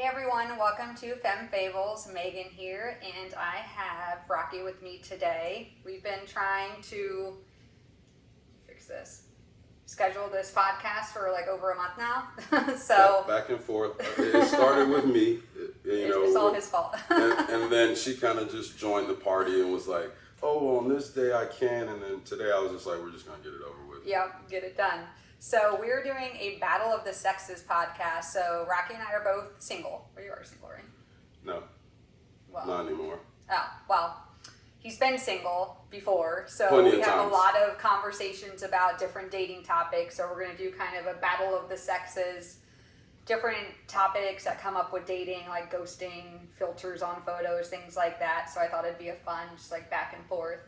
Hey everyone, welcome to Femme Fables. Megan here, and I have Rocky with me today. We've been trying to schedule this podcast for like over a month now. So back and forth. It started with me, it's all his fault. and then she kind of just joined the party and was like, "Oh, on this day I can," and then today I was just like, "We're just gonna get it over with." Yep, get it done. So we're doing a Battle of the Sexes podcast. So Rocky and I are both single. Well, you are single, right? No, well, not anymore. Oh, well, he's been single before, so Plenty we of have times. a lot of conversations about different dating topics. So we're going to do kind of a battle of the sexes, different topics that come up with dating, like ghosting, filters on photos, things like that. So I thought it'd be a fun, just like back and forth.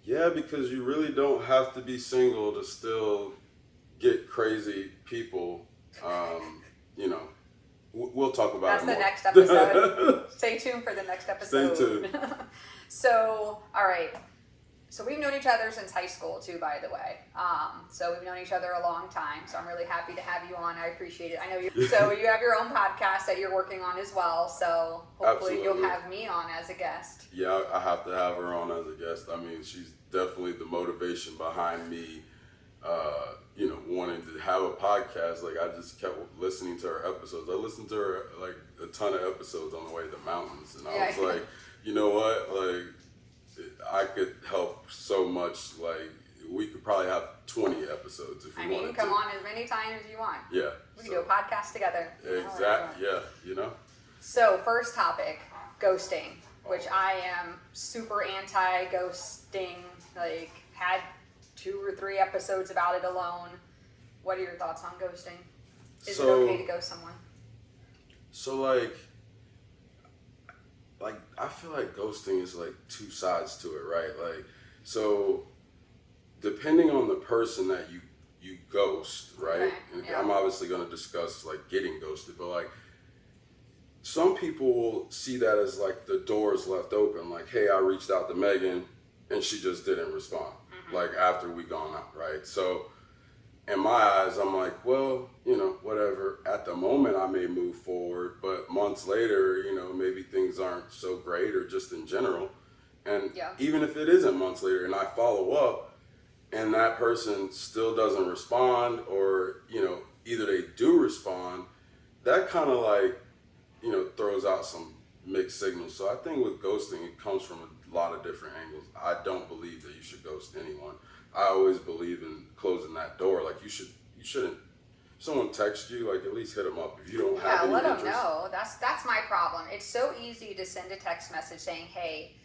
Yeah, because you really don't have to be single to still get crazy people. We'll talk about That's it the more. next episode. Stay tuned for the next episode. Stay tuned. So, all right. So we've known each other since high school too, by the way. So we've known each other a long time. So I'm really happy to have you on. I appreciate it. I know you. So you have your own podcast that you're working on as well. So hopefully Absolutely. you'll have me on as a guest. Yeah, I have to have her on as a guest. I mean, she's definitely the motivation behind me, wanting to have a podcast. Like, I just kept listening to her episodes. I listened to her, like, a ton of episodes on the way to the mountains. And I was like, you know what? Like, I could help so much. Like, we could probably have 20 episodes if we wanted to. Come on as many times as you want. Yeah. We can do a podcast together. Exactly. Yeah, So, first topic, ghosting, which I am super anti-ghosting, like, had 2 or 3 episodes about it alone. What are your thoughts on ghosting? Is it okay to ghost someone? So, like, I feel like ghosting is, like, 2 sides to it, right? Like, so, depending on the person that you ghost, right? Okay. And Yeah. I'm obviously going to discuss, like, getting ghosted, but, like, some people will see that as, like, the door is left open. Like, hey, I reached out to Megan, and she just didn't respond, like, after we gone out, right? So, in my eyes, I'm like, well, whatever. At the moment, I may move forward, but months later, maybe things aren't so great or just in general. And even if it isn't months later and I follow up and that person still doesn't respond or, either they do respond, that kind of like, throws out some mixed signals. So I think with ghosting, it comes from a lot of different angles. I don't believe that you should ghost anyone. I always believe in closing that door. Like, you shouldn't. If someone texts you, like, at least hit them up. If you don't have any let interest. them know. That's my problem. It's so easy to send a text message saying, hey,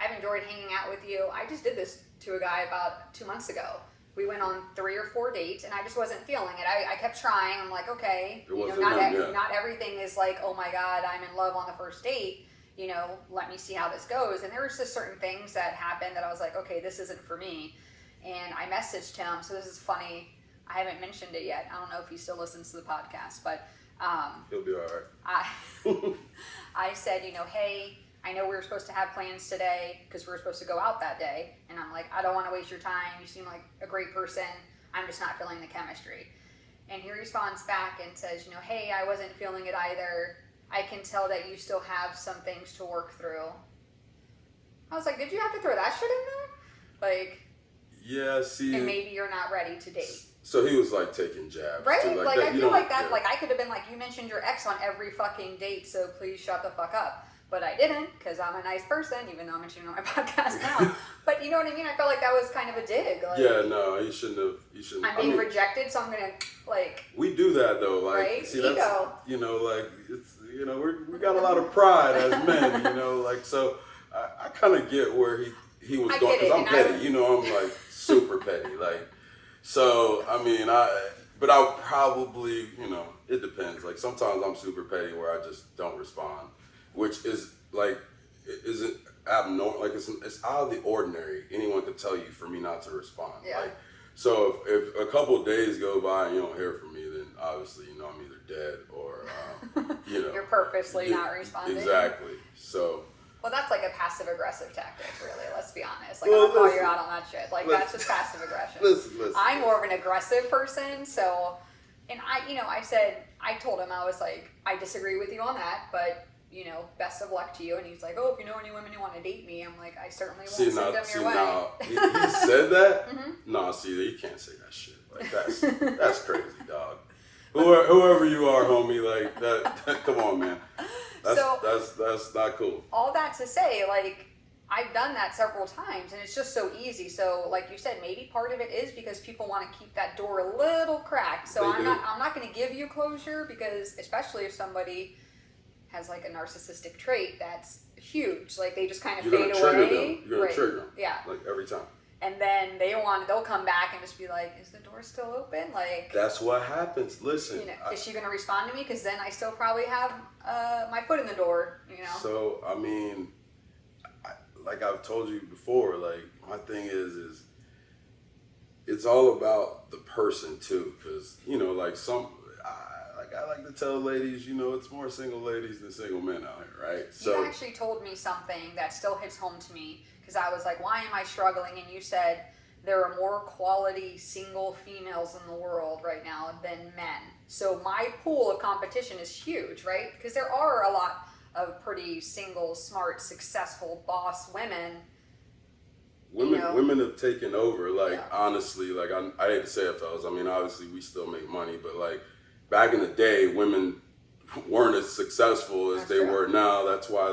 I've enjoyed hanging out with you. I just did this to a guy about 2 months ago. We went on 3 or 4 dates, and I just wasn't feeling it. I kept trying. I'm like, okay, not everything is like, oh my God, I'm in love on the first date. Let me see how this goes. And there was just certain things that happened that I was like, okay, this isn't for me. And I messaged him. So this is funny. I haven't mentioned it yet. I don't know if he still listens to the podcast, but he'll be all right. I said, hey, I know we were supposed to have plans today because we were supposed to go out that day. And I'm like, I don't want to waste your time. You seem like a great person. I'm just not feeling the chemistry. And he responds back and says, hey, I wasn't feeling it either. I can tell that you still have some things to work through. I was like, did you have to throw that shit in there? Like, yeah, see. And maybe you're not ready to date. So he was like taking jabs. Right? Too. Like I feel like that, like I could have been like, you mentioned your ex on every fucking date, so please shut the fuck up. But I didn't, because I'm a nice person, even though I'm mentioning on my podcast now. But you know what I mean? I felt like that was kind of a dig. Like, yeah, no, you shouldn't have. I'm being rejected, so I'm going to, like... We do that, though. Like, right? See, Ego. That's, like, it's, we got a lot of pride as men, like, so I kind of get where he was going, because I'm petty, I'm like super petty, like, so, I mean, but I'll probably, it depends. Like, sometimes I'm super petty where I just don't respond, which is, like, isn't abnormal. Like, it's out of the ordinary. Anyone could tell you for me not to respond. Yeah. Like, so if a couple of days go by and you don't hear from me, then obviously, I'm either dead or, You're purposely not responding. Exactly. So... Well, that's like a passive-aggressive tactic, really. Let's be honest. Like, I'll call you out on that shit. Like, that's just passive aggression. Listen. I'm more of an aggressive person, so... And I said, I told him, I was like, I disagree with you on that, but you know, best of luck to you. And he's like, oh, if you know any women who want to date me, I'm like, I certainly won't send them your way. Now, he said that? No, see, you can't say that shit. Like, that's crazy, dog. Whoever you are, homie, like, that come on, man. That's not cool. All that to say, like, I've done that several times, and it's just so easy. So, like you said, maybe part of it is because people want to keep that door a little cracked. So I'm not going to give you closure, because especially if somebody has like a narcissistic trait that's huge, like they just kind of fade away. You're gonna trigger them. Yeah. Like every time. And then they'll come back and just be like, is the door still open? Like, that's what happens. Listen, you know, is she gonna respond to me? Because then I still probably have my foot in the door. You know. So I mean, like I've told you before, like my thing is it's all about the person too, because you know, like I like to tell ladies, you know, it's more single ladies than single men out here, right? So you actually told me something that still hits home to me, because I was like, why am I struggling? And you said there are more quality single females in the world right now than men. So my pool of competition is huge, right? Because there are a lot of pretty single, smart, successful boss women. Women have taken over. Like, honestly, like I hate to say it, fellas. I mean, obviously we still make money, but like back in the day, women weren't as successful as they were now. That's why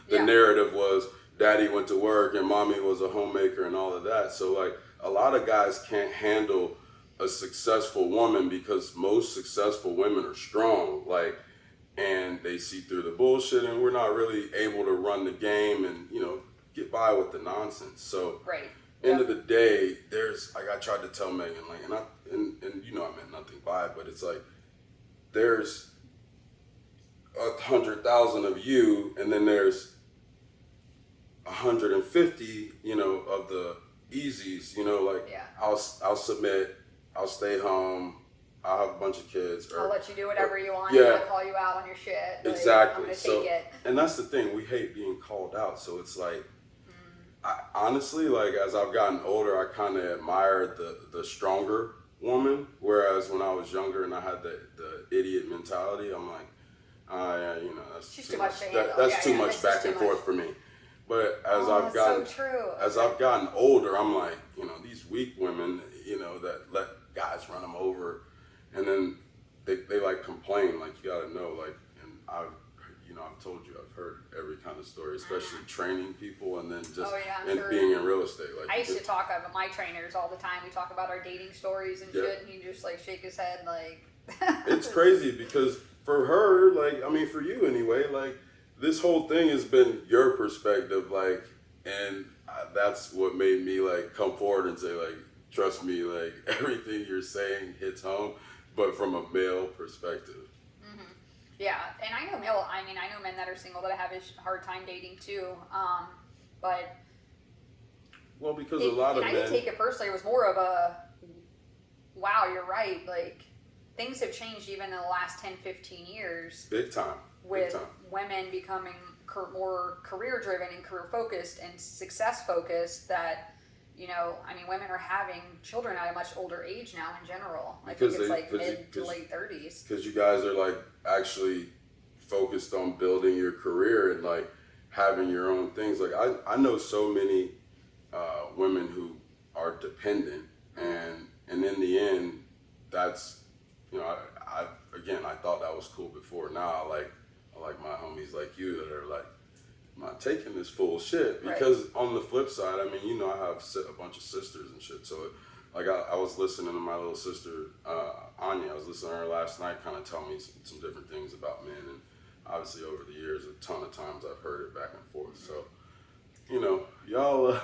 the narrative was daddy went to work and mommy was a homemaker and all of that. So like a lot of guys can't handle a successful woman, because most successful women are strong, like, and they see through the bullshit, and we're not really able to run the game and, you know, get by with the nonsense. So end of the day, there's, like I tried to tell Megan, like, and you know I meant nothing by it, but it's like there's 100,000 of you, and then there's 150, you know, of the easies, you know, like I'll submit, I'll stay home, I'll have a bunch of kids. I'll let you do whatever you want. Yeah. I'll call you out on your shit. Like, exactly. I'm gonna So, take it. and that's the thing, we hate being called out. So it's like, I honestly, like, as I've gotten older, I kind of admired the stronger woman. Whereas when I was younger and I had the idiot mentality, I'm like, yeah, you know, that's too much. That's too much back and forth for me. But as I've gotten older, I'm like, you know, these weak women, you know, that let guys run them over, and then they like complain, like, you gotta know, like, and I've told you, I've heard every kind of story, especially training people, and then just being in real estate. Like, I used to talk about my trainers all the time. We talk about our dating stories and shit, and he just like shake his head like. It's crazy, because for her, like, I mean, for you anyway, like, this whole thing has been your perspective, like, and that's what made me like come forward and say, like, trust me, like, everything you're saying hits home, but from a male perspective. Yeah, and I know men that are single that have a hard time dating too. But well, because a lot of men, I didn't take it personally. It was more of a, wow, you're right. Like, things have changed even in the last 10, 15 years. Big time. With women becoming more career driven and career focused and success focused, that, you know, I mean, women are having children at a much older age now in general. I think it's like mid to late 30s. Because you guys are like actually focused on building your career and like having your own things. Like I know so many women who are dependent, and in the end, that's, you know, I thought that was cool before. Now I like my homies like you that are like, I'm not taking this full shit, because on the flip side, I mean, you know, I have a bunch of sisters and shit. So like I was listening to my little sister, Anya, I was listening to her last night kind of tell me some different things about men. And obviously over the years, a ton of times I've heard it back and forth. So, you know, y'all,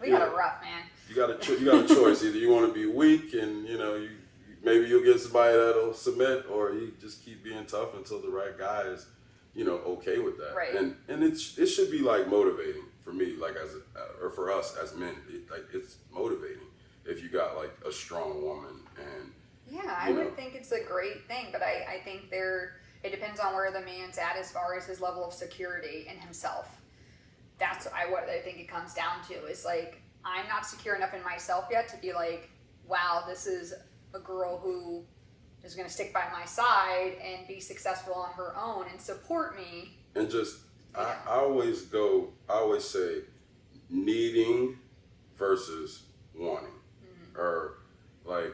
we got it rough, man. You got a choice. Either you want to be weak and, you know, maybe you'll get somebody that'll submit, or you just keep being tough until the right guy is, you know, okay with that. Right. And it should be like motivating for me, like or for us as men, it's motivating if you got like a strong woman. And I would think it's a great thing, but I think it depends on where the man's at as far as his level of security in himself. That's what I think it comes down to, is like, I'm not secure enough in myself yet to be like, wow, this is a girl who is going to stick by my side and be successful on her own and support me. And just, I always say needing versus wanting. Or like,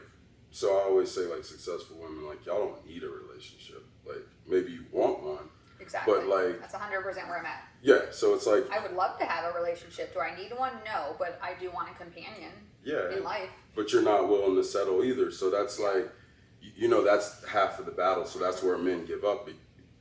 so I always say like successful women, like y'all don't need a relationship. Like maybe you want one. Exactly. But like. That's 100% where I'm at. Yeah, so it's like. I would love to have a relationship. Do I need one? No, but I do want a companion in life. But you're not willing to settle either. So that's like, that's half of the battle. So that's where men give up.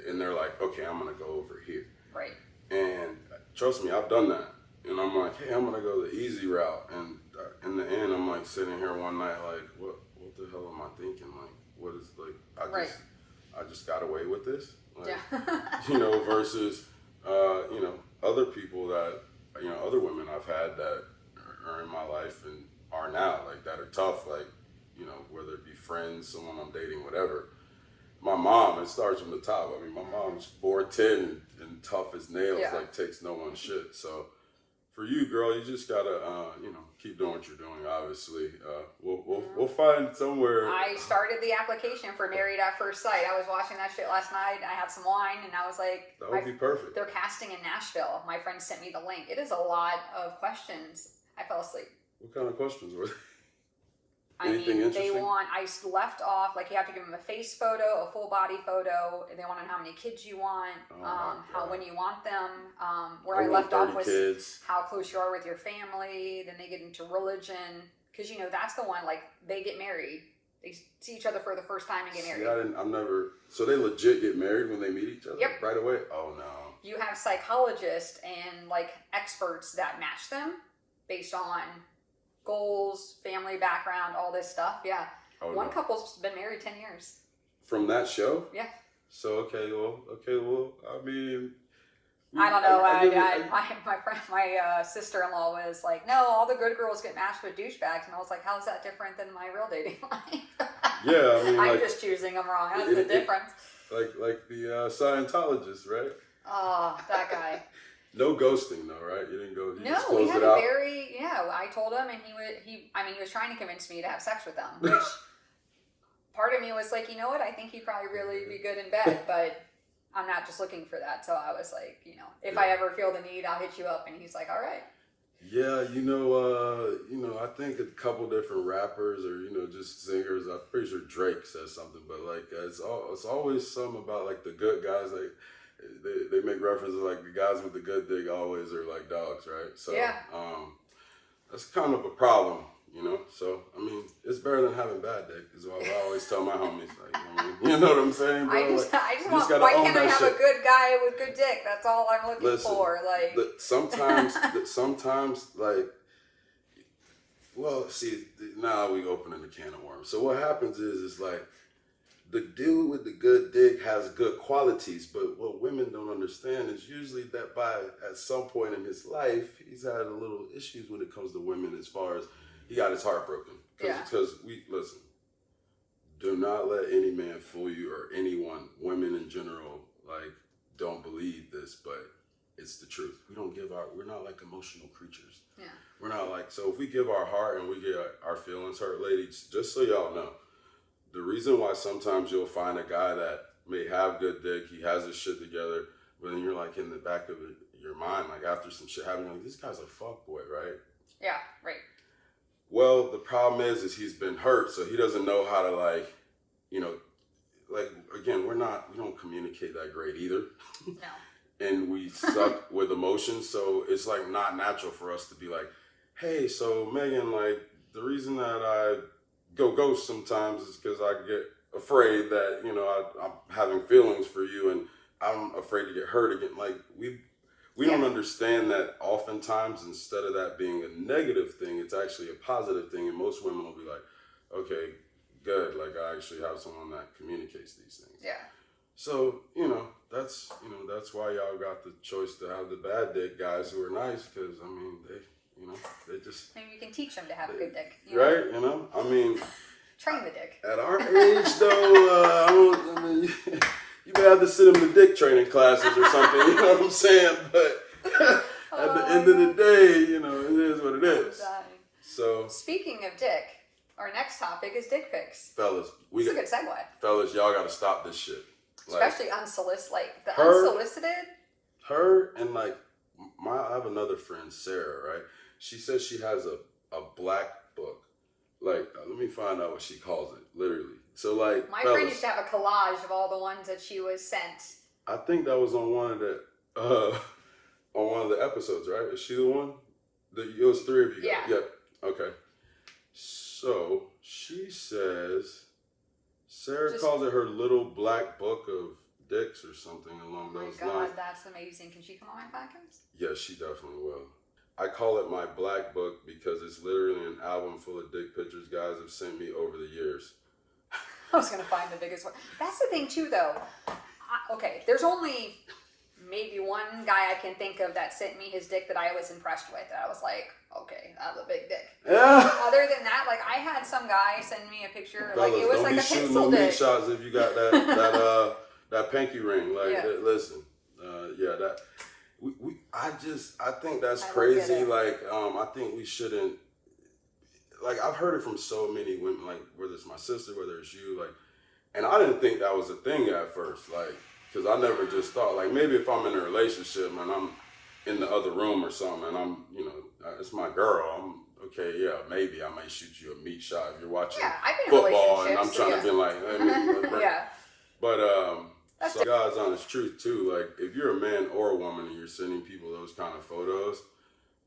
And they're like, okay, I'm going to go over here. Right. And trust me, I've done that. And I'm like, hey, I'm going to go the easy route. And in the end, I'm like sitting here one night like, what the hell am I thinking? Like, what is, like, I just got away with this. Like, versus, other people that, other women I've had that are in my life and are now, like, that are tough, like, whether it be friends, someone I'm dating, whatever. My mom, it starts from the top. I mean, my mom's 4'10" and tough as nails, like, takes no one's shit. So, for you, girl, you just gotta, keep doing what you're doing. Obviously, we'll find somewhere. I started the application for Married at First Sight. I was watching that shit last night. I had some wine, and I was like, that would be perfect. They're casting in Nashville. My friend sent me the link. It is a lot of questions. I fell asleep. What kind of questions were they? I mean, I left off, like, you have to give them a face photo, a full body photo. They want to know how many kids you want, when you want them. Where I left off was kids. How close you are with your family. Then they get into religion. Because, that's the one, like, they get married. They see each other for the first time and get married. So they legit get married when they meet each other? Yep. Right away? Oh, no. You have psychologists and, like, experts that match them based on goals, family background, all this stuff. Yeah. One couple's been married 10 years. From that show? Yeah. So, okay, well, I mean... I don't know. My sister-in-law was like, no, all the good girls get matched with douchebags. And I was like, how is that different than my real dating life? Yeah, I mean, I'm just choosing them wrong. That's the difference. Like the Scientologist, right? Oh, that guy. No ghosting though, right? You didn't go. No, we had I told him, and he was trying to convince me to have sex with them, which part of me was like, you know what? I think he'd probably really be good in bed, but I'm not just looking for that. So I was like, if I ever feel the need, I'll hit you up. And he's like, all right. Yeah, I think a couple different rappers or just singers. I'm pretty sure Drake says something, but like it's always something about like the good guys like. They make references like the guys with the good dick always are like dogs, right? So that's kind of a problem, So I mean, it's better than having bad dick, is what I always tell my homies. Like, you know what I'm saying, bro? I just want. Why can't I have a good guy with good dick? That's all I'm looking for. Like sometimes, like, well, see, now we opening the can of worms. So what happens is like. The dude with the good dick has good qualities, but what women don't understand is usually that at some point in his life, he's had a little issues when it comes to women as far as he got his heart broken. Because listen, do not let any man fool you or anyone, women in general, like, don't believe this, but it's the truth. We're not like emotional creatures. Yeah. We're not like, so if we give our heart and we get our feelings hurt, ladies, just so y'all know, the reason why sometimes you'll find a guy that may have good dick, he has his shit together, but then you're like in the back of your mind, like after some shit happens, like, this guy's a fuckboy, right? Yeah, right. Well, the problem is he's been hurt, so he doesn't know how to like, again, we don't communicate that great either. No. And we suck with emotions, so it's like not natural for us to be like, hey, so Megan, like the reason that I go ghost sometimes is because I get afraid that I'm having feelings for you and I'm afraid to get hurt again. Like we don't understand that oftentimes instead of that being a negative thing, it's actually a positive thing, and most women will be like, okay, good, like I actually have someone that communicates these things. Yeah. So that's why y'all got the choice to have the bad dick guys who are nice, because I mean they just... Maybe you can teach them to have a good dick. Right? I mean... Train the dick. At our age, though, you may have to sit in the dick training classes or something, you know what I'm saying? But at the end of the day, it is what it is. So... Speaking of dick, our next topic is dick pics. Fellas, It's a good segue. Fellas, y'all got to stop this shit. Especially unsolicited, like the unsolicited. Her and like I have another friend, Sarah, right? She says she has a black book. Like, let me find out what she calls it, literally. So like, my friend used to have a collage of all the ones that she was sent. I think that was on one of the episodes, right? Is she the one? It was 3 of you guys. Yeah. Yep. Okay. So she says Sarah calls it her little black book of dicks or something along those lines. Oh my God, that's amazing. Can she come on my podcast? Yes, she definitely will. I call it my black book because it's literally an album full of dick pictures guys have sent me over the years. I was going to find the biggest one. That's the thing too, though. Okay, there's only maybe one guy I can think of that sent me his dick that I was impressed with. I was like, okay, that's a big dick. Yeah. Other than that, like I had some guy send me a picture, Fellas, like it was like a pencil dick. Don't be shooting no meat shots if you got that pinky ring. Like, listen, that. I think that's crazy. Like, I think we shouldn't. Like, I've heard it from so many women. Like, whether it's my sister, whether it's you, like, and I didn't think that was a thing at first. Like, because I never just thought, like, maybe if I'm in a relationship and I'm in the other room or something, and I'm, it's my girl. I'm okay. Yeah, maybe I may shoot you a meat shot if you're watching football, and I'm trying to be like, yeah. But so God's honest truth too. Like, if you're a man or a woman and you're sending people those kind of photos,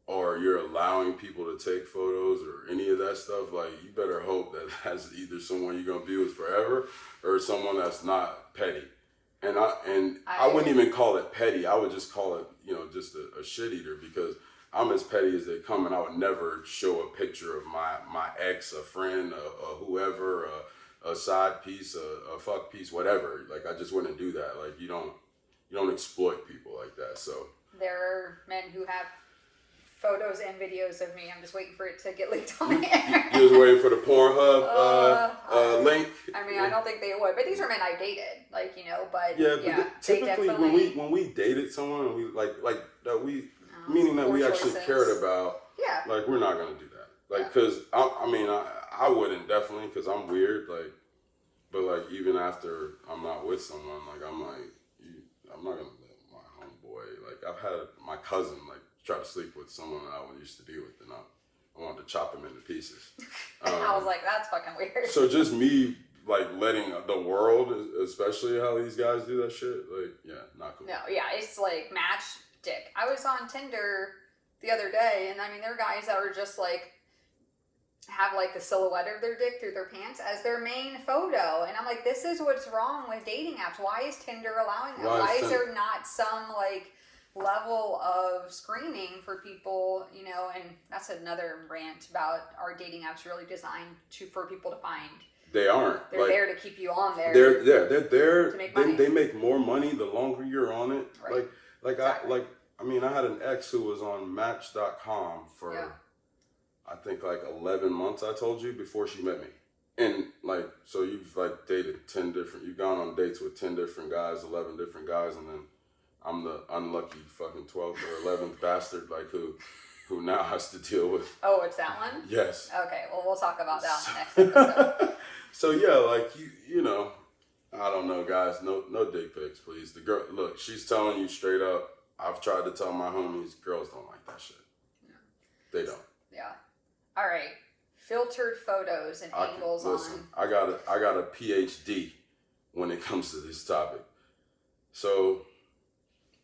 or you're allowing people to take photos or any of that stuff, like, you better hope that that's either someone you're gonna be with forever or someone that's not petty. And I wouldn't even call it petty. I would just call it, just a shit eater, because I'm as petty as they come, and I would never show a picture of my ex, a friend, a whoever, a side piece, a fuck piece, whatever. Like, I just wouldn't do that. Like, you don't exploit people like that. So there are men who have photos and videos of me. I'm just waiting for it to get leaked on the air. You was waiting for the Pornhub link? I mean, I don't think they would, but these are men I dated, like, but typically when we dated someone and we like that we meaning that we actually cared about, like, we're not gonna do that, like, because I wouldn't, definitely, because I'm weird, like, but like, even after I'm not with someone, like, I'm not gonna let my homeboy, like, I've had my cousin like try to sleep with someone that I used to be with, and I wanted to chop him into pieces. I was like, that's fucking weird. So just me, like, letting the world, especially how these guys do that shit, like, not cool. No, it's like match dick. I was on Tinder the other day, and I mean, there are guys that are just like, have like the silhouette of their dick through their pants as their main photo, and I'm like, this is what's wrong with dating apps. Why is Tinder allowing that? Why is there not some like level of screening for people, and that's another rant about, our dating apps really designed for people to find. They aren't. They're there to keep you on there. They're there to make money. They make more money the longer you're on it. Right. I had an ex who was on Match.com for I think like 11 months, I told you, before she met me. And like, so you've like dated you've gone on dates with 10 different guys, 11 different guys, and then I'm the unlucky fucking 12th or 11th bastard, like, who now has to deal with. Oh, it's that one? Yes. Okay, well, we'll talk about that on the next episode. So yeah, like, I don't know, guys, no dick pics, please. The girl, look, she's telling you straight up. I've tried to tell my homies, girls don't like that shit. Yeah. They don't. Yeah. All right. Filtered photos and angles on. I got a PhD when it comes to this topic. So,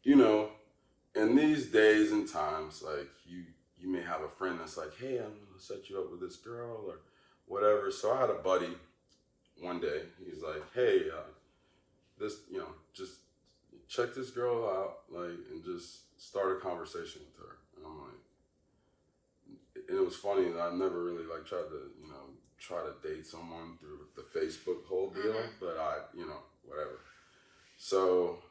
in these days and times, like, you may have a friend that's like, hey, I'm gonna set you up with this girl or whatever. So I had a buddy one day. He's like, hey, just check this girl out, like, and just start a conversation with her. And I'm like, and it was funny that I never really like tried to, try to date someone through the Facebook whole deal, but whatever. So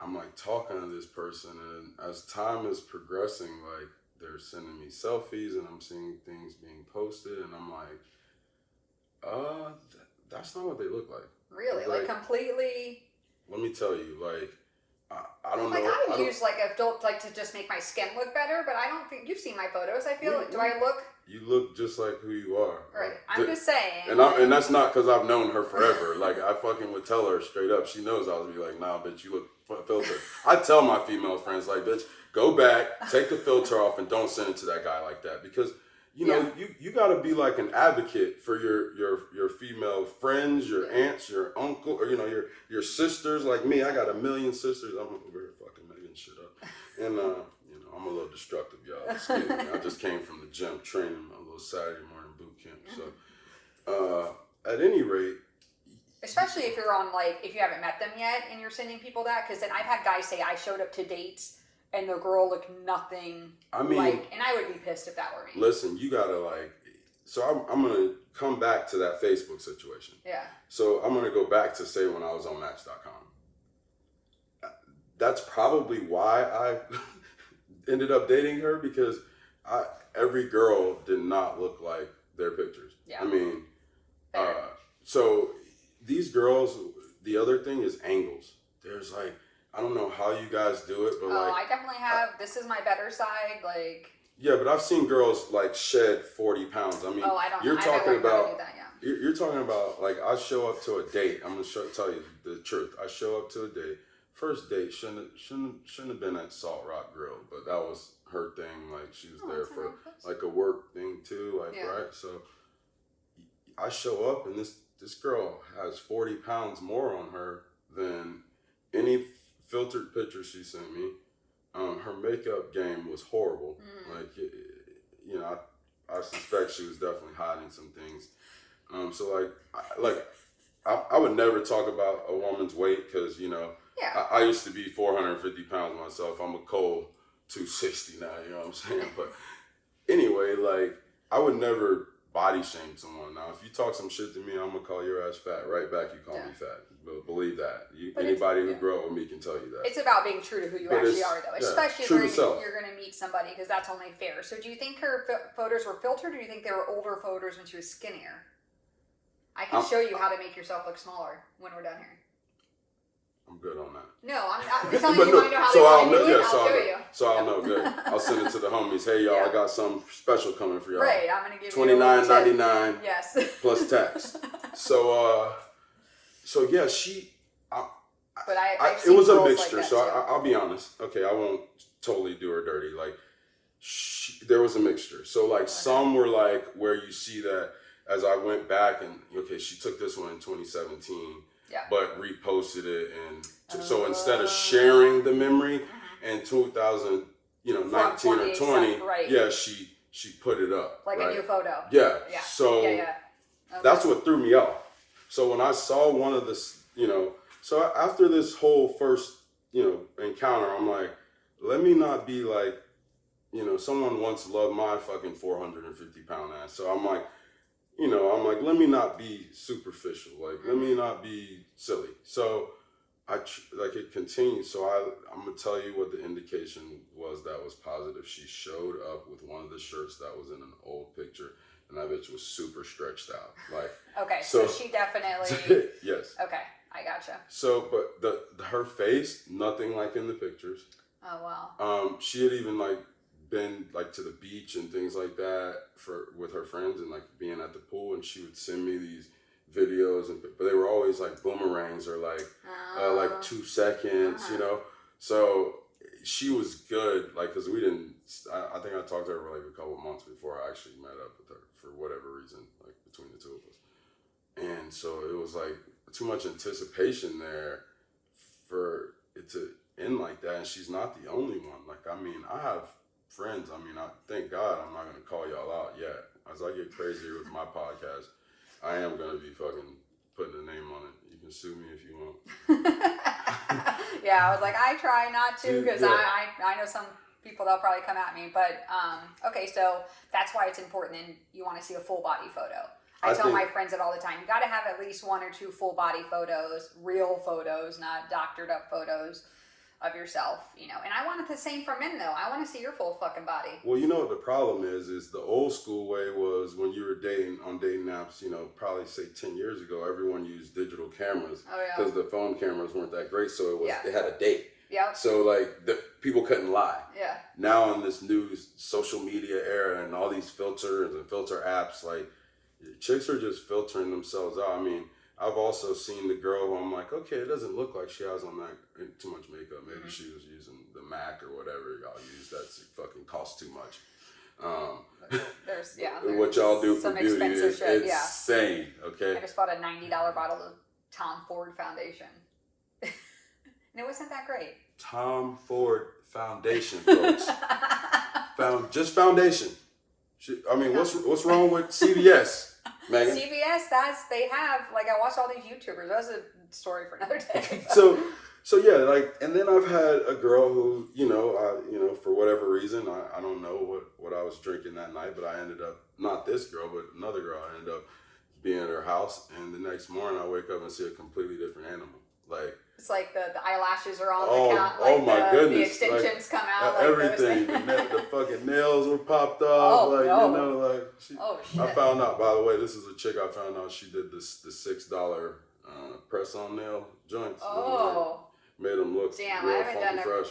I'm like talking to this person, and as time is progressing, like, they're sending me selfies and I'm seeing things being posted, and I'm like, that's not what they look like. Really? Like completely? Let me tell you, like, I don't know. Like, I use like a filter, like, to just make my skin look better, but I don't think you've seen my photos. I feel like, do I look you look just like who you are. Right. I'm just saying. And that's not because I've known her forever. Like, I fucking would tell her straight up. She knows I would be like, nah, bitch, you look filtered. I tell my female friends, like, bitch, go back, take the filter off, and don't send it to that guy like that. Because, you know, you got to be like an advocate for your female friends, your aunts, your uncle, or, you know, your sisters. Like me, I got a million sisters. I'm over here fucking making shit up. And, you know, I'm a little destructive, y'all. Excuse me. I just came from the gym training a little Saturday morning boot camp. So, at any rate, especially if you're on, like, if you haven't met them yet and you're sending people that, because then I've had guys say I showed up to dates and the girl looked nothing like, and I would be pissed if that were me. Listen, you gotta, like, so I'm gonna come back to that Facebook situation. Yeah. So I'm gonna go back to say when I was on Match.com. That's probably why I ended up dating her, because every girl did not look like their pictures. Yeah. I mean, so these girls, the other thing is angles. There's like, I don't know how you guys do it, but I definitely have. This is my better side, like. Yeah, but I've seen girls like shed 40 pounds. I mean, you're talking about. You're talking about, like, I show up to a date. I'm gonna tell you the truth. I show up to a date. First date shouldn't have been at Salt Rock Grill, but that was her thing. Like, she was there for like a work thing too, like right. So I show up and this girl has 40 pounds more on her than any filtered picture she sent me. Her makeup game was horrible. Like, you know, I suspect she was definitely hiding some things. So I would never talk about a woman's weight because, you know, I used to be 450 pounds myself. I'm a cold 260 now, you know what I'm saying? But anyway, like, I would never body shame someone. Now, if you talk some shit to me, I'm going to call your ass fat. Right back, you call me fat. But believe that. Anybody who grew up with me can tell you that. It's about being true to who you actually are, though. Especially if you're going to meet somebody, because that's only fair. So do you think her photos were filtered, or do you think they were older photos when she was skinnier? I can show you how to make yourself look smaller when we're done here. I'm good on that. No, I'm telling you, want to know how to do it, I'll show you. So I'll know, good. I'll send it to the homies. Hey, y'all, I got something special coming for y'all. Right, I'm going to give you $29.99 yes. plus tax. So yeah, but it was a mixture, like so I'll be honest. Okay, I won't totally do her dirty. Like, there was a mixture. So, like, some were like where you see that as I went back and, okay, she took this one in 2017. But reposted it, and so instead of sharing the memory in 2019 or 20, she put it up like a new photo. So that's what threw me off. So when I saw one of this, you know, so after this whole first, you know, encounter, I'm like, let me not be like, you know, someone once loved my fucking 450 pound ass. So I'm like, you know, let me not be superficial. Like, let me not be silly. So, it continued. So, I'm going to tell you what the indication was that was positive. She showed up with one of the shirts that was in an old picture, and that bitch was super stretched out. Like, okay, so she definitely... Yes. Okay, I gotcha. So, but her face, nothing like in the pictures. Oh, wow. She had even, like, been like to the beach and things like that with her friends and like being at the pool, and she would send me these videos, but they were always like boomerangs or like 2 seconds, you know. So she was good, like, because we didn't. I think I talked to her for like a couple of months before I actually met up with her for whatever reason, like between the two of us, and so it was like too much anticipation there for it to end like that. And she's not the only one. Like, I mean, I have friends. I mean, thank God I'm not going to call y'all out yet. As I get crazier with my podcast, I am going to be fucking putting a name on it. You can sue me if you want. Yeah, I was like, I try not to, because I know some people, they'll probably come at me. But, okay, so that's why it's important, and you want to see a full body photo. I tell my friends it all the time. You got to have at least 1 or 2 full body photos, real photos, not doctored up photos of yourself, you know. And I want it the same for men, though. I want to see your full fucking body. Well, you know what the problem is the old school way was when you were dating on dating apps, you know, probably say 10 years ago, everyone used digital cameras because the phone cameras weren't that great. So it had a date. Yep. So like people couldn't lie. Yeah. Now in this new social media era and all these filters and filter apps, like chicks are just filtering themselves out. I mean, I've also seen the girl who I'm like, okay, it doesn't look like she has on that too much makeup. Maybe she was using the MAC or whatever y'all use. That's fucking costs too much. There's what y'all do for some beauty expensive is shit, insane. Okay. I just bought a $90 bottle of Tom Ford foundation. And it wasn't that great. Tom Ford foundation, folks. Just foundation. I mean, what's wrong with CVS, Megan? CVS, they have, like, I watched all these YouTubers. That was a story for another day. So yeah, like, and then I've had a girl who, for whatever reason, I don't know what I was drinking that night, but I ended up, not this girl, but another girl, I ended up being at her house, and the next morning I wake up and see a completely different animal. Like, it's like the eyelashes are on oh, the count. Like my goodness. The extensions come out. Like everything. The fucking nails were popped off. Shit. I found out, by the way, this is a chick I found out she did the $6 press-on nail joints. Oh. Made them look real funky fresh.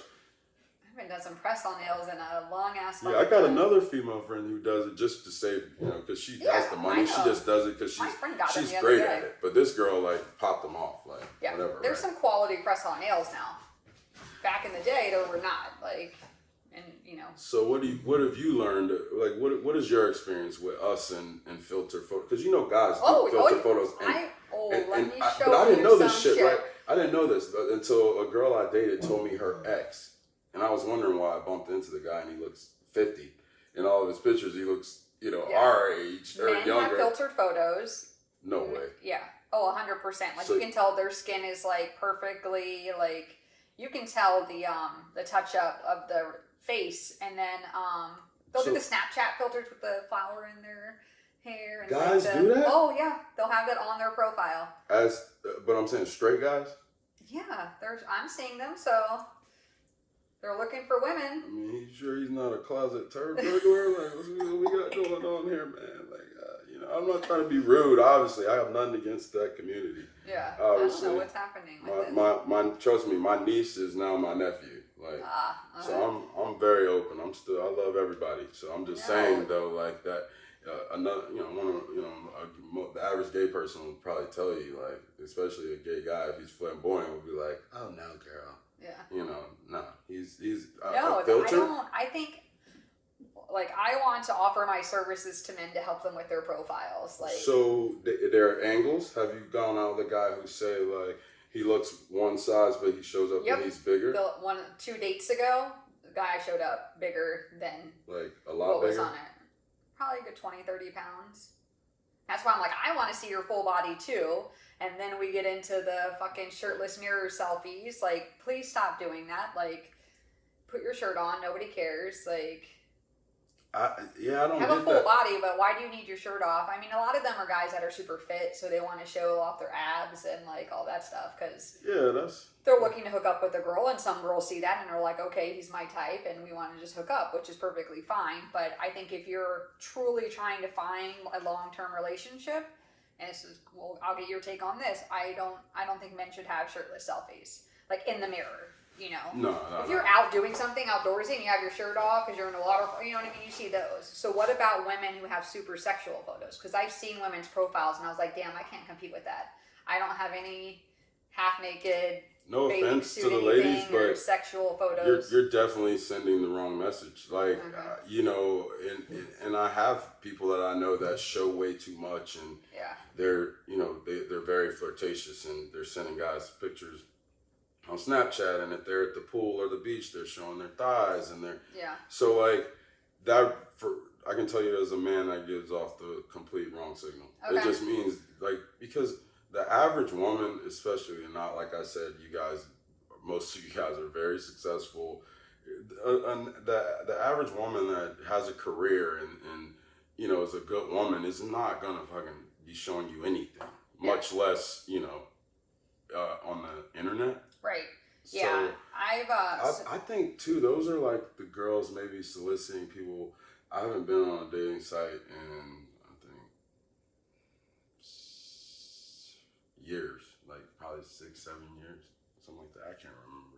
I haven't done some press-on nails in a long-ass time. Yeah, I got another female friend who does it just to save, because she has the money. She just does it because she's great at it. But this girl, like, popped them off. Like, whatever. There's some quality press-on nails now. Back in the day, there were not. Like, and, So what have you learned? Like, what is your experience with us and filter photos? Because guys do filter photos. Let me show you. But I didn't know this shit, right? I didn't know this until a girl I dated told me her ex. And I was wondering why I bumped into the guy and he looks 50. In all of his pictures, he looks, our age or Men younger. have filtered photos. No way. Yeah. Oh, 100%. Like, you can tell their skin is, like, perfectly, like, you can tell the touch-up of the face. And then they'll do the Snapchat filters with the flower in their hair. And guys do that? Oh, yeah. They'll have that on their profile. But I'm saying straight guys? Yeah. I'm seeing them, so... They're looking for women. I mean, you sure he's not a closet turd burglar? Like, what we got going on here, man? Like, I'm not trying to be rude. Obviously, I have nothing against that community. Yeah, obviously, I don't know what's happening with my trust me, my niece is now my nephew. Like, so I'm very open. I love everybody. So I'm just saying though, like that. Another, the average gay person would probably tell you, like, especially a gay guy, if he's flamboyant, would be like, oh no, girl. Yeah. No, he's no, a filter. I think, like, I want to offer my services to men to help them with their profiles. Like, so there are angles. Have you gone out with a guy who say, like, he looks one size, but he shows up and he's bigger? 2 dates ago, the guy showed up bigger than like a lot what bigger? was on it. Probably a good 20, 30 pounds. That's why I'm like, I want to see your full body too. And then we get into the fucking shirtless mirror selfies. Like, please stop doing that. Like, put your shirt on. Nobody cares. Like, I don't have get a full that. body, but why do you need your shirt off? I mean, a lot of them are guys that are super fit, so they want to show off their abs and, like, all that stuff. Because they're looking to hook up with a girl, and some girls see that and are like, okay, he's my type, and we want to just hook up, which is perfectly fine. But I think if you're truly trying to find a long-term relationship, and this is, well, I'll get your take on this. I don't think men should have shirtless selfies, like, in the mirror. No, if you're out doing something outdoorsy and you have your shirt off because you're in a water, you know what I mean? You see those. So what about women who have super sexual photos? Because I've seen women's profiles and I was like, damn, I can't compete with that. I don't have any half naked. No offense to the ladies, but sexual photos. You're definitely sending the wrong message. Like, and I have people that I know that show way too much, and they're they're very flirtatious, and they're sending guys pictures on Snapchat, and if they're at the pool or the beach, they're showing their thighs, and so like that. I can tell you as a man, that gives off the complete wrong signal. Okay. It just means, like, because the average woman, especially, and not like I said, most of you guys are very successful. The average woman that has a career and is a good woman is not gonna fucking be showing you anything, much less on the internet. Right. So yeah. I think too, those are like the girls maybe soliciting people. I haven't been on a dating site in, I think, years, like probably 6-7 years, something like that. I can't remember.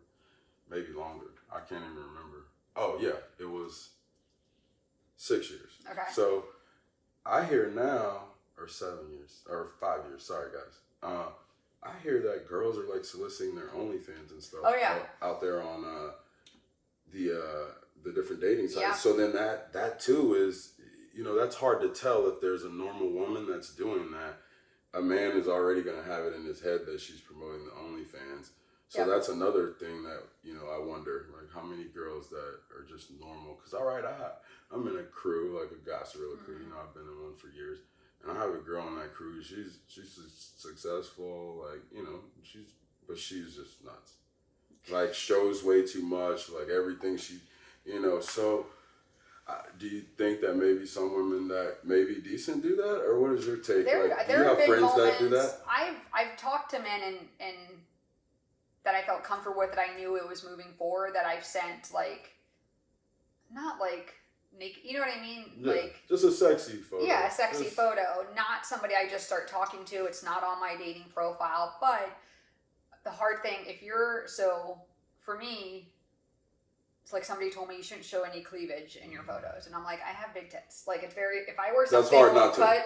maybe longer. I can't even remember. Oh yeah, it was 6 years. Okay. So I hear now, or 7 years, or 5 years. Sorry, guys. I hear that girls are like soliciting their OnlyFans and stuff. Oh yeah. Out there on the different dating sites. Yeah. So then that too is, that's hard to tell if there's a normal woman that's doing that. A man is already going to have it in his head that she's promoting the OnlyFans. So that's another thing that, I wonder, like how many girls that are just normal. Because, all right, I'm in a crew, like a Gasparilla crew. I've been in one for years. And I have a girl in that crew. She's successful, like, but she's just nuts. Like, shows way too much, like everything she, so... do you think that maybe some women that may be decent do that, or what is your take? Do you have friends that do that? I've talked to men and that I felt comfortable with, that I knew it was moving forward, that I've sent not naked, you know what I mean? Yeah, just a sexy photo. Yeah, a sexy photo, not somebody I just start talking to. It's not on my dating profile. But the hard thing, for me, it's like somebody told me you shouldn't show any cleavage in your photos. And I'm like, I have big tits. Like, if I wear something low cut,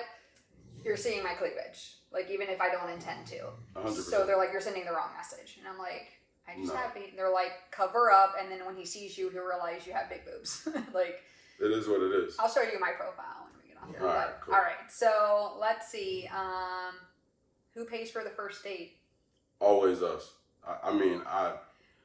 you're seeing my cleavage. Like, even if I don't intend to. 100%. So they're like, you're sending the wrong message. And I'm like, I just have big. They're like, cover up. And then when he sees you, he'll realize you have big boobs. Like. It is what it is. I'll show you my profile when we get on here. All right, cool. All right. So let's see. Who pays for the first date? Always us.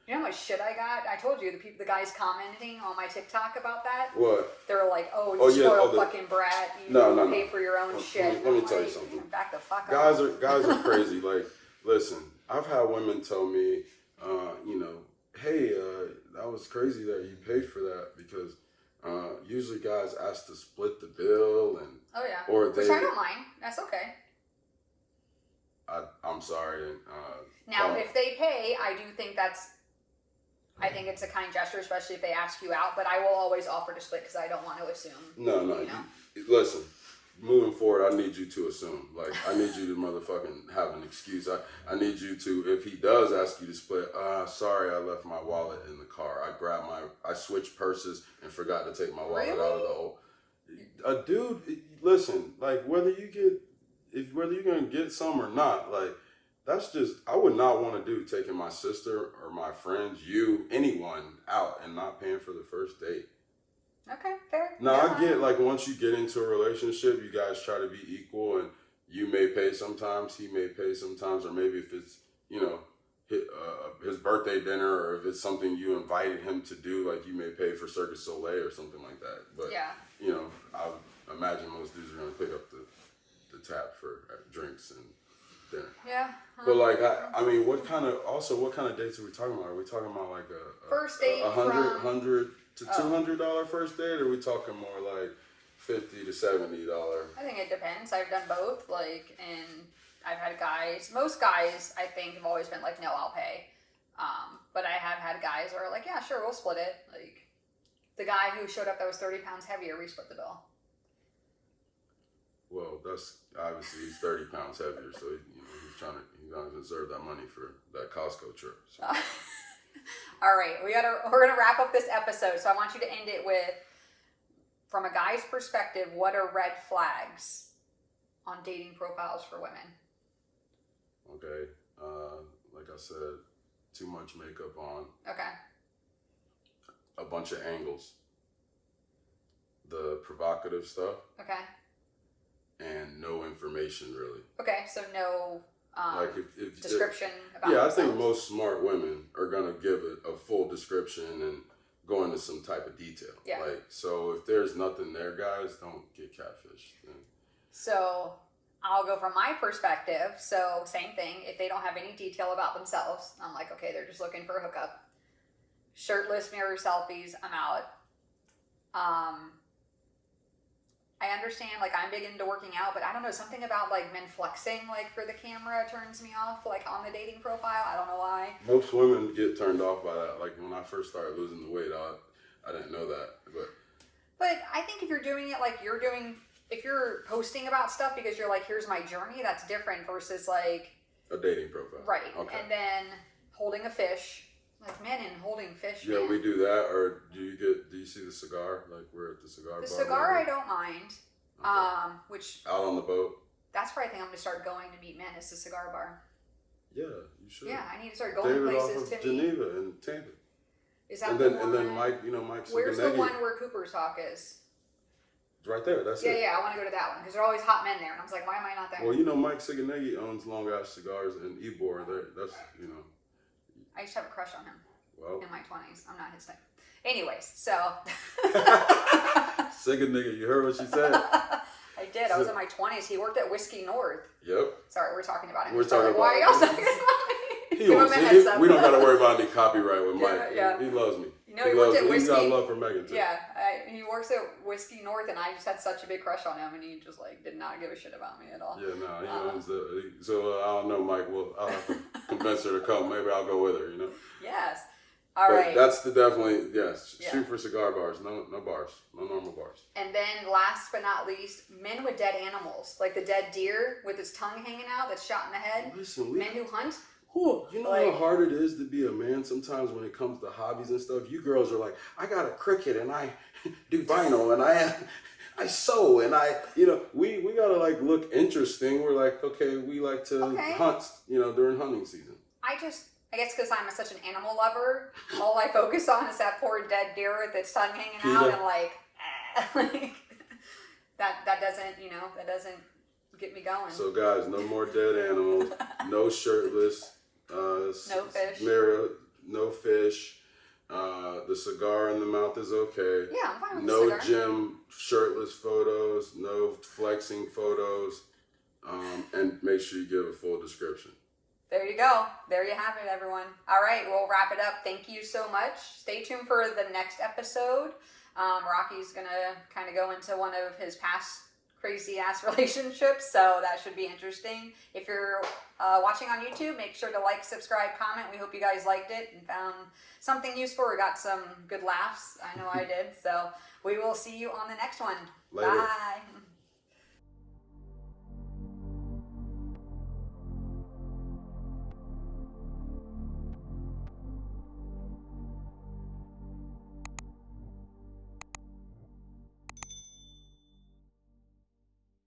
You know how much shit I got? I told you, the guys commenting on my TikTok about that. What? They were like, "Oh, you spoiled fucking brat. You pay for your own shit." Let me tell you something. Back the fuck up. Guys are crazy. Like, listen, I've had women tell me, hey, that was crazy that you paid for that, because usually guys ask to split the bill and. Oh yeah. Which I don't mind. That's okay. I'm sorry. Now, if they pay, I do think I think it's a kind gesture, especially if they ask you out, but I will always offer to split because I don't want to assume. No. Listen, moving forward, I need you to assume. Like, I need you to motherfucking have an excuse. I need you to, if he does ask you to split, sorry, I left my wallet in the car. I switched purses and forgot to take my wallet out of the hole. A dude, listen, like, whether you're going to get some or not, like, that's just, I would not want to do taking my sister or my friends, anyone out and not paying for the first date. Okay, fair. Now, I get, like, once you get into a relationship, you guys try to be equal, and you may pay sometimes, he may pay sometimes, or maybe if it's, his birthday dinner, or if it's something you invited him to do, like, you may pay for Cirque du Soleil or something like that. But, I would imagine most dudes are going to pick up the tab for drinks and dinner. Yeah. But like, what kind of dates are we talking about? Are we talking about like a first date $100 to $200 first date? Or are we talking more like $50 to $70? I think it depends. I've done both. Like, and I've had guys. Most guys, I think, have always been like, no, I'll pay. But I have had guys who are like, yeah, sure, we'll split it. Like, the guy who showed up that was 30 pounds heavier, we split the bill. Well, that's obviously he's 30 pounds heavier, so he's gonna conserve that money for that Costco trip. So. All right, we're gonna wrap up this episode. So I want you to end it with, from a guy's perspective, what are red flags on dating profiles for women? Okay, like I said, too much makeup on. Okay. A bunch of angles. The provocative stuff. Okay. And no information, really. Okay, so no like if description about I themselves. think most smart women are going to give it a full description and go into some type of detail. Yeah. Like, so if there's nothing there, guys, don't get catfished. So I'll go from my perspective. So same thing. If they don't have any detail about themselves, I'm like, okay, they're just looking for a hookup. Shirtless mirror selfies, I'm out. I understand, like, I'm big into working out, but I don't know, something about, like, men flexing, like, for the camera turns me off, like, on the dating profile. I don't know why. Most women get turned off by that. Like, when I first started losing the weight, I didn't know that. But I think if you're doing it like you're doing, if you're posting about stuff because you're like, here's my journey, that's different versus, like... A dating profile. Right. Okay. And then holding a fish, like men and holding fish. Yeah, man. we do that. Or do you see the cigar? Like we're at the cigar bar. The cigar maybe? I don't mind. Okay. Which Out on the boat. that's where I think I'm gonna start going to meet men. Is the cigar bar. Yeah, you should. Yeah, I need to start going David places off of to meet. Geneva and Tampa. Is that And the then one? and then Mike, Mike Where's the Siganegi. one where Cooper's Hawk is? It's right there. That's Yeah, it. yeah, I want to go to that one because there are always hot men there, and I was like, why am I not there? Well, Mike Siganegi owns Long Ash Cigars and Ybor. That's I used to have a crush on him well. in my 20s. I'm not his type. Anyways, so Siganegi, you heard what she said. I did. I was in my 20s. He worked at Whiskey North. Yep. Sorry, we're talking about him. We're talking like, why are about y'all him. talking about me? He Give won't him a see heads it. up. We don't got to worry about any copyright with Yeah, Mike. yeah. He loves me. He worked at He's Whiskey. got love for Megan too. Yeah, he works at Whiskey North, and I just had such a big crush on him, and he just did not give a shit about me at all. Yeah, no, he owns so I don't know, Mike. Well, I'll have to convince her to come. Maybe I'll go with her. Yes. All but right. that's definitely yes. Yeah. Shoot for cigar bars. No bars. No normal bars. And then last but not least, men with dead animals, like the dead deer with his tongue hanging out that's shot in the head. Listen, Men who hunt. you know how hard it is to be a man sometimes when it comes to hobbies and stuff. You girls are like, I got a cricket and I do vinyl and I sew and we gotta look interesting. We're like, okay, we like to hunt, during hunting season. I guess because I'm such an animal lover, all I focus on is that poor dead deer with its tongue hanging out, and that doesn't get me going. So guys, no more dead animals, no shirtless, no fish. No fish. The cigar in the mouth is okay. Yeah, I'm fine with no the cigar. gym shirtless photos, no flexing photos, and make sure you give a full description. There you go. There you have it, everyone. All right, we'll wrap it up. Thank you so much. Stay tuned for the next episode. Rocky's going to kind of go into one of his past crazy-ass relationships, so that should be interesting. If you're watching on YouTube, make sure to like, subscribe, comment. We hope you guys liked it and found something useful or got some good laughs. I know I did. So we will see you on the next one. Later. Bye.